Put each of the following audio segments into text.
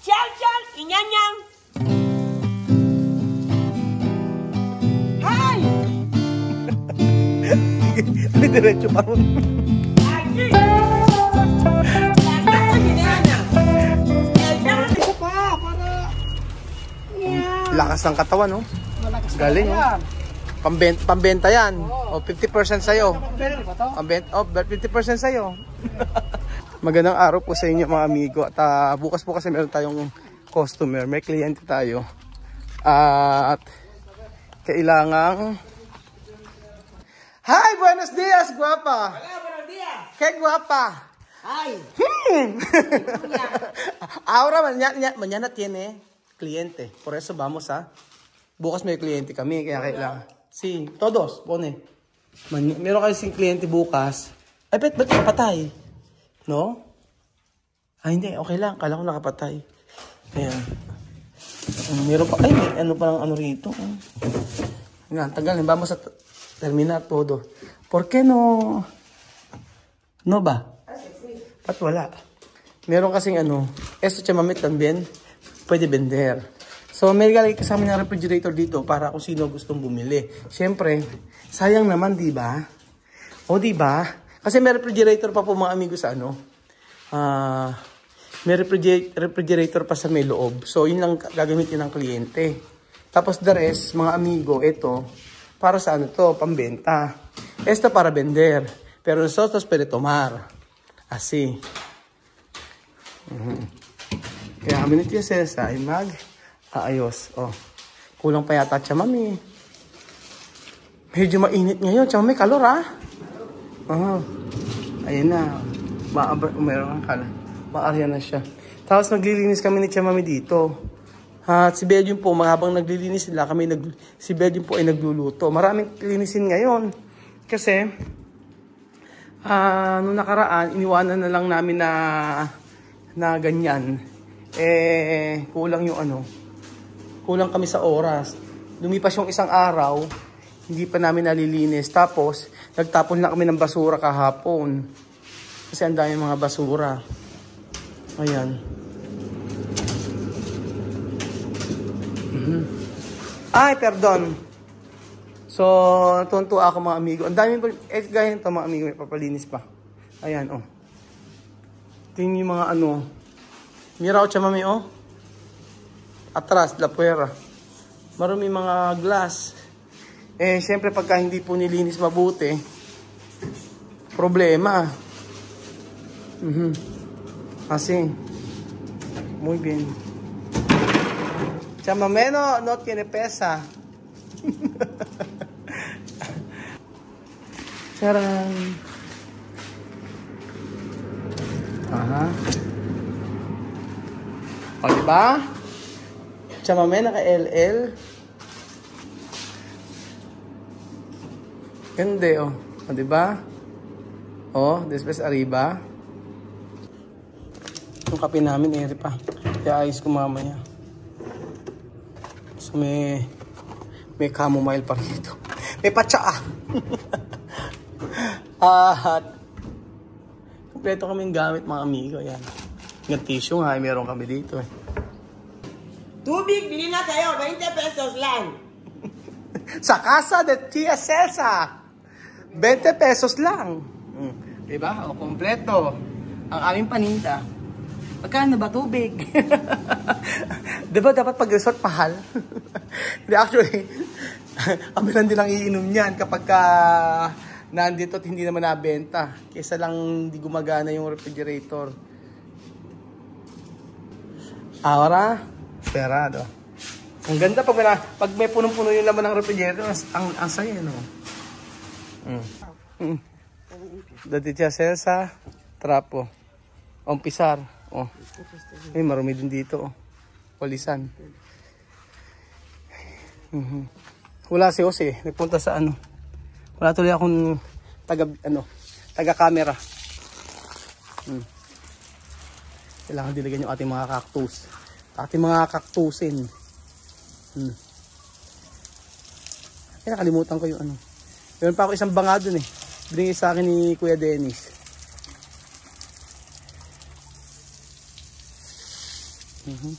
Chow chow, inyanyang. Hi! Diretso pa ron. Lakas ng katawan, no? Galing, no? Pambenta yan. O, 50% sa'yo. 50% sa'yo. Magandang araw po sa inyo, mga amigo. At bukas po kasi meron tayong customer. May kliyente tayo. At kailangang... Hi! Buenos dias, guapa! Hola, buenos días. Qué guapa! Ay. Ahora mañana tiene cliente. Por eso vamos a... Bukas may cliente kami, kaya kailangan. Sí, todos, pone. Meron kasi kliyente bukas. Ay, ba't nakapatay? No? Ay, hindi. Okay lang. Kala ko nakapatay. Ayan. Meron pa. Ay, may ano palang ano rito. Ayan, tagal. Vamos a terminar todo. ¿Por qué no? No ba? Ba't wala? Meron kasing ano. Esto chamamit también. Pwede vender. So, may galing kasama ng refrigerator dito para kung sino gustong bumili. Siyempre, sayang naman, di ba? O, di ba? Kasi may refrigerator pa po mga amigo sa ano. May refrigerator pa sa may loob. So, yun lang gagamitin ng kliyente. Tapos, the rest, mga amigo, ito, para sa ano to, pambenta. Ito para vender. Pero nosotros pwede tomar. Así. Kaya kami ni Tia Cesa ay ayos. Oh. Kulang pa yata chamami. Medyo mainit ngayon. Chamami, kalor Ayun na. Meron kang kalor. Maarya na siya. Tapos naglilinis kami ni chamami dito. At si Belgium po, habang naglilinis sila, si Belgium po ay nagluluto. Maraming linisin ngayon. Kasi, nung nakaraan, iniwanan na lang namin na ganyan. Kulang yung ano. Kulang kami sa oras. Lumipas yung isang araw, hindi pa namin nalilinis. Tapos, nagtapon na kami ng basura kahapon. Kasi ang dami mga basura. Ayan. Ay, pardon. So, tuntua ako mga amigo. Ang dami pa, gaya nito mga amigo, may papalinis pa. Ayan, oh. Tingnan yung mga ano. Mira ko chamami, oh. Atras, la puera. Marami mga glass. Siyempre pagka hindi po nilinis mabuti, problema. Kasi, muy bien. Chamameno no tiene pesa. Charan. Aha. O, diba? Chamameno ka LL. Ganda, oh. O, diba? O, después arriba. Yung kape namin, eri pa. Kaya ayos ko mamaya. So, may chamomile pa rito. May patsa. At kompleto kaming gamit mga amigo. Ayan. Yung tissue nga, meron kami dito. Tubig, bili na kayo. 20 pesos lang. Sa casa de Tia Cesa. 20 pesos lang. Diba? O, kompleto. Ang aming paninda. Magkano ba tubig? Diba dapat pag-resort mahal? Hindi, actually, kami lang din ang iinom niyan kapag nandito at hindi naman nabenta. Kesa lang hindi gumagana yung refrigerator. Ahora, perado. Ang ganda pag may punong-puno yung laman ng refrigerator, ang saya, no? Dati Tia Cesa, trapo. Pisar. Oh. Ay, marami din dito, oh. Walisan. Wala si Jose, nagpunta sa ano. Wala tuloy akong taga-camera. Kailangan diligan yung ating mga cactus. Ating mga cactusin. Ay, nakalimutan ko yung ano. Meron pa ako isang banga dun eh. Binigay sa akin ni Kuya Dennis. Mhm.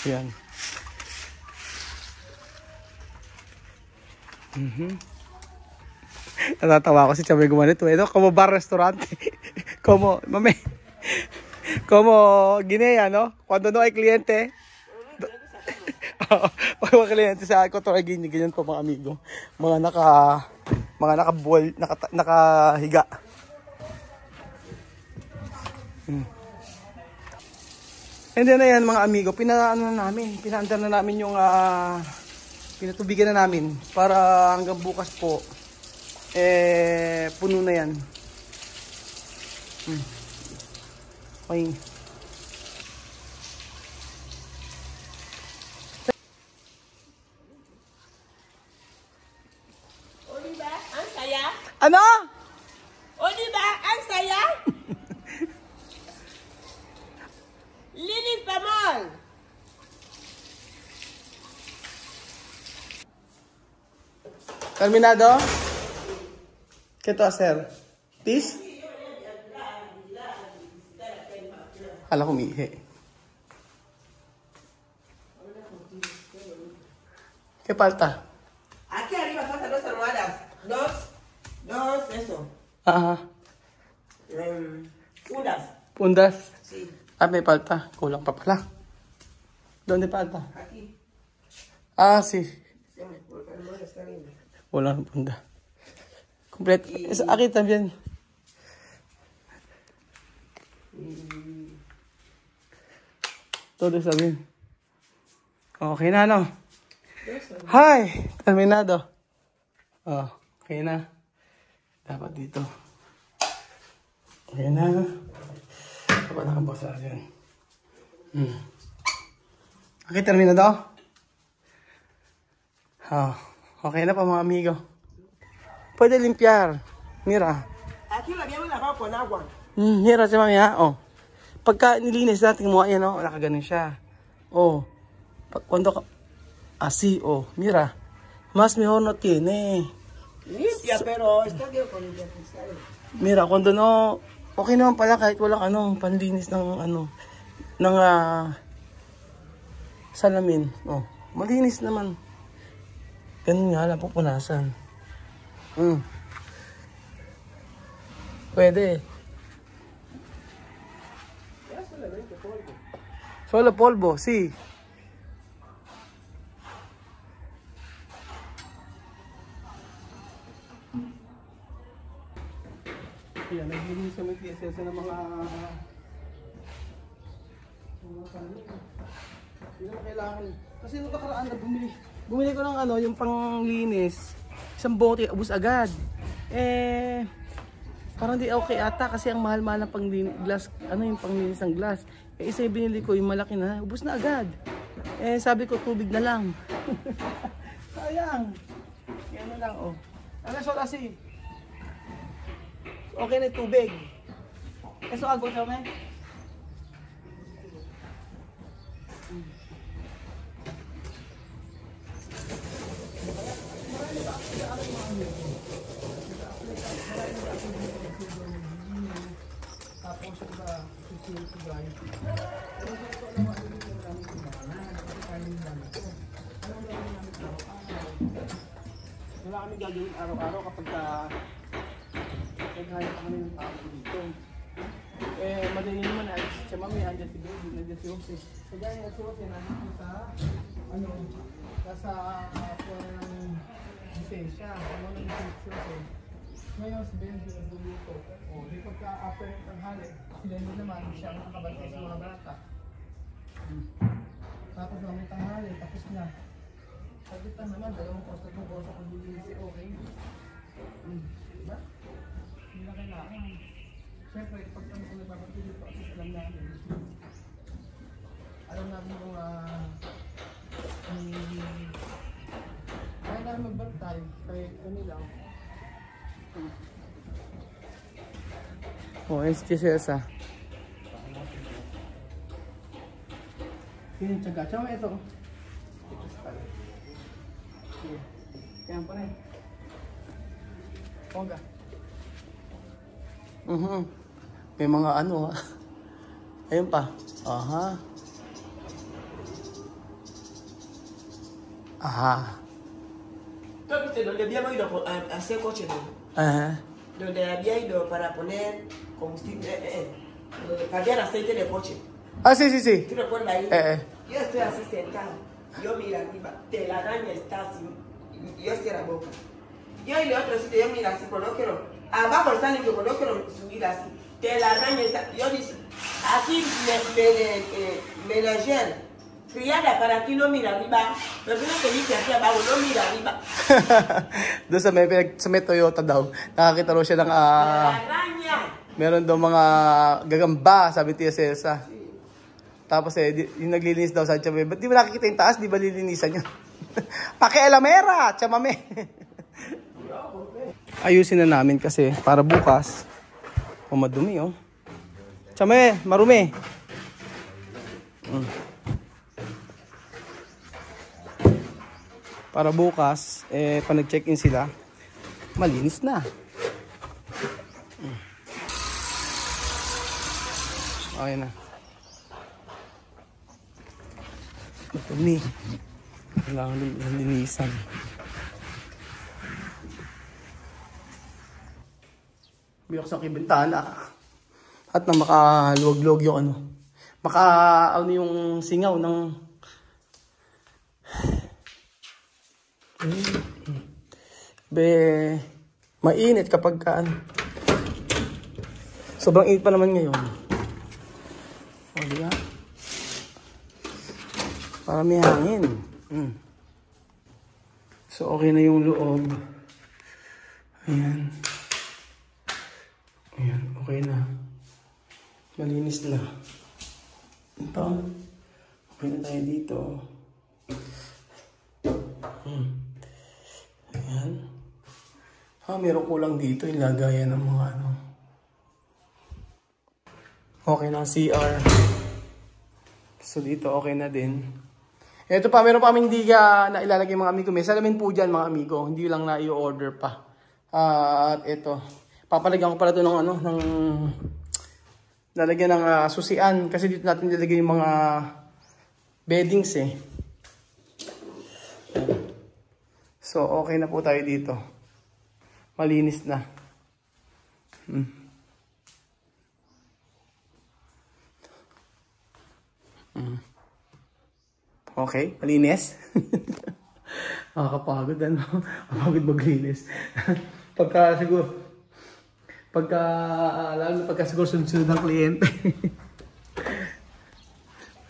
Yan. Natatawa ko si Chamay gumanito. Ito, como bar restaurant. Como, mame. Como Guinea, no? Cuando no hay cliente. Pag mga kliyente sa Equatorial Guinea, ganyan po mga amigo. Mga nakahiga. And then ayan mga amigo, pinaandar na namin yung pinatubigan na namin para hanggang bukas po puno na yan. Okay. O diba? Ang saya? Ano? O diba? Ang saya? Linis pa mall! Terminado? Kito, sir. Peace? Kala ko umihi. ¿Qué falta? Aquí arriba faltan 2 almohadas. Dos, eso. Aha. Unas. Pundas. Sí. Ah, may palta. Kulang pa pala. ¿Dónde palta? Aquí. Ah, sí. Sí, porque el molde está lindo. Walang punda. Completo. Aquí también. Todo está bien. Okay na, no? Hi! Terminado. Oh, okay na. Dapat dito. Okay na. Dapat nakabasa yan. Okay, terminado? Oh, okay na pa mga amigo. Pwede limpiar. Mira. Aquí lo habíamos lavado con agua. Mira si mami ha. Oh. Pagka nilinis natin mo, ayan oh, nakaganon siya. Oh. Cuando así, oh, mira. Más mejor no tiene. Limpia, pero está bien con limpiar. Mira, cuando no, okay naman pala kahit walang panlinis ng ng salamin. Oh, malinis naman. Ganun nga lang, pupunasan. Pwede. Solo polvo, sí. Yan, naglinis kami PSS ng mga hindi naman kailangan. Kasi nung nakaraan na bumili ko ng yung panglinis. Isang bote, ubos agad. Parang di okay ata kasi ang mahal-mahal ng glass, yung panglinis ng glass. Isa yung binili ko, yung malaki na, ubos na agad. Sabi ko, tubig na lang. Sayang. Yan na lang, oh. Ano so kasi? Okay na yung tubig. Eso algo sa me? Tapos sa security guys. Wala kami gagawin araw-araw kapag naghanap kami ng tao dito. Madali naman na si Mami, andyan si Baby, nandiyan si Jose. So gaya si Jose, nandito sa puwan ng lisensya. Ano ng lisensya Jose? Ngayon si Baby nagluluto. Di pagka after ng tanghali, si Baby naman siya ang nakabantay sa mga bata. Tapos may tanghali, tapos na. Sagitan naman, dalawang kosta ng kosta kung lilinis okay. Diba? Hindi na kailangan. Siyempre, pag kung nagpapagpili po kasi alam namin kung kaya namin magbantay kaya kanila. este es esa. Yun yung tsaga. Tsaka ito. Kaya pa rin. Ponga. May mga ano, ayun pa. Aha. Aha. ¿Tú has visto donde habíamos ido a hacer coche, no? Ajá. Donde había ido para poner combustible, cambiar aceite de coche. Ah, sí, sí, sí. ¿Tú recuerdas ahí? Yo estoy así sentado. Yo miro arriba, telaraña está así. Y yo cierro la boca. Yo y el otro sitio, yo miro así, pero no quiero. Abajo está limpio, pero no quiero subir así. Telaraña está. Yo dice, aquí me la lleno. Criada para aquí no mira arriba. Pero no te dice aquí abajo, no mira arriba. Doon sa may Toyota daw, nakakita raw siya ng Telaraña. meron daw mga gagamba, sabi Tia Celsa. Tapos yung naglilinis daw sa Chamame, ba't di ba nakikita yung taas, di ba lilinisan yun? Pakialamera, Chamame. Ayusin na namin kasi para bukas, madumi oh. Chamame, marumi. Para bukas, pag nag-check-in sila, malinis na. Ayun na. Matumi. Kailangan linisan. Biyoksan ko yung bintana. At na makaluwag-luwag yung ano. Ano yung singaw ng... mainit kapag ka ano. Sobrang init pa naman ngayon. O, diba? Para may hangin. So, okay na yung loob. Ayan. Ayan, okay na. Malinis na. Ito. Okay na tayo dito. Ayan. Meron kulang dito. Yung lagayan ng mga ano. Okay na ang CR. So, dito okay na din. Ito pa, meron pa kami hindi na ilalagay mga amigo. May salamin po dyan mga amigo. Hindi lang na i-order pa. At ito. Papalagyan ko pala ito ng ano, lalagyan ng susian. Kasi dito natin ilalagay yung mga beddings eh. So, okay na po tayo dito. Malinis na. Okay, malinis. Nakakapagod ano. Kapagod maglinis. lalo na pagka siguro sunod ng kliyente.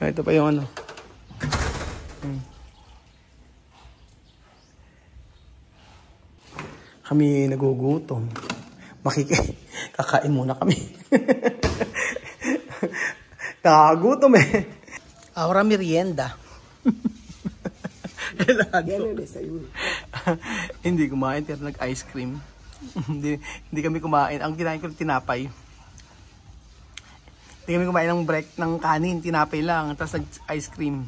Ito pa yung ano. Kami nagugutom. Kakain muna kami. Nakagutom eh. Ahora merienda. Hindi kumain, pero nag-ice cream. hindi kami kumain. Ang kinain ko tinapay. Hindi kami kumain ng break ng kanin, tinapay lang, tapos nag-ice cream.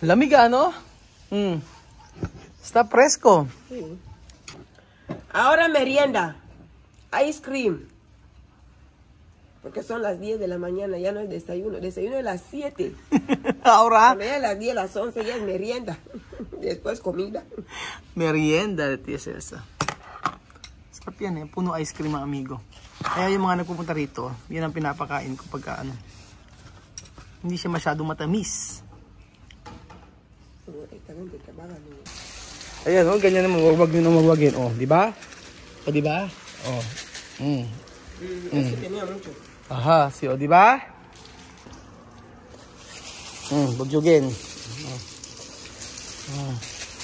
Lamig ano? Está fresco. Ahora merienda. Ice cream. Porque son las 10 de la mañana, ya no es desayuno. Desayuno es las 7. Ahora. Cuando ya es las 10, las 11 ya es merienda. Después comida. Merienda de Tia Celsa. Sarap yan eh. Puno ice cream mga amigo. Kaya yung mga nagpupunta rito, yan ang pinapakain ko pagka ano. Hindi siya masyadong matamis. Ayan oh, ganyan naman. Huwag nyo na magwagin. Oh, di ba? O, di ba? Oh. Eso tenía mucho. Aha, o di ba? Bugyugin.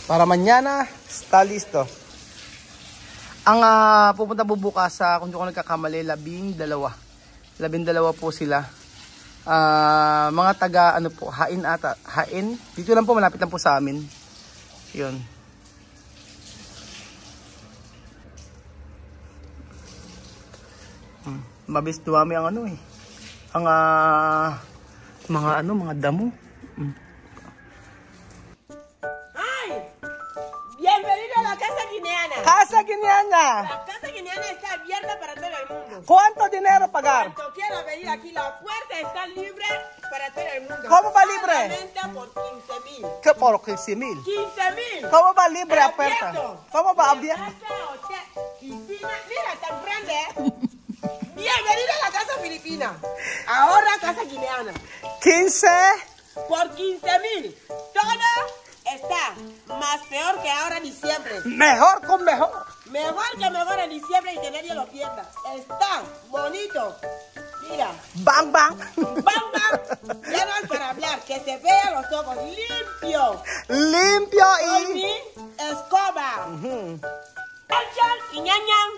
Para mañana, está listo. Ang pupunta bubukas sa, kung di ko nagkakamali, 12. 12 po sila. Mga taga, ano po, Hain ata. Hain. Dito lang po, malapit lang po sa amin. Yun. Mabis duwami ang ano eh. Ang mga damo. ¡Ay! Bienvenido a la casa guineana. Casa Guineana. La casa Guineana está abierta para todo el mundo. ¿Cuánto dinero pagar? Cuando quiera venir aquí, la puerta está libre para todo el mundo. ¿Cómo va libre? Solamente por 15,000. ¿Qué por 15,000? 15,000. ¿Cómo va libre oferta? Abierto. ¿Cómo va abierto? Casa, hotel, piscina. Mira, tan grande, ¿eh? Bienvenido a la casa filipina. Ahora casa guineana. 15. Por 15,000. Todo está más peor que ahora en diciembre. Mejor con mejor. Mejor que mejor en diciembre y que nadie lo pierda. Está bonito. Mira. Bang, bang. Bam, bam. Ya no hay para hablar. Que se vean los ojos. Limpio. Limpio Con y... mi escoba. Chan y ñan ñan.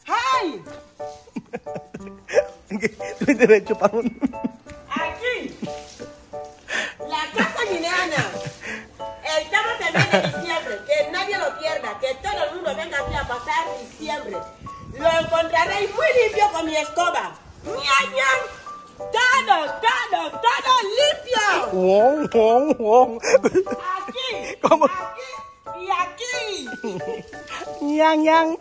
¡Ay! Estoy derecho para un... Aquí. La casa guineana. Estamos en mes de diciembre. Que nadie lo pierda. Que todo el mundo venga aquí a pasar diciembre. Lo encontraréis muy limpio con mi escoba. ¡Ñan, ñan! Todo limpio. Wow, wow, wow. Aquí. ¿Cómo? Aquí y aquí. Ñan, ñan.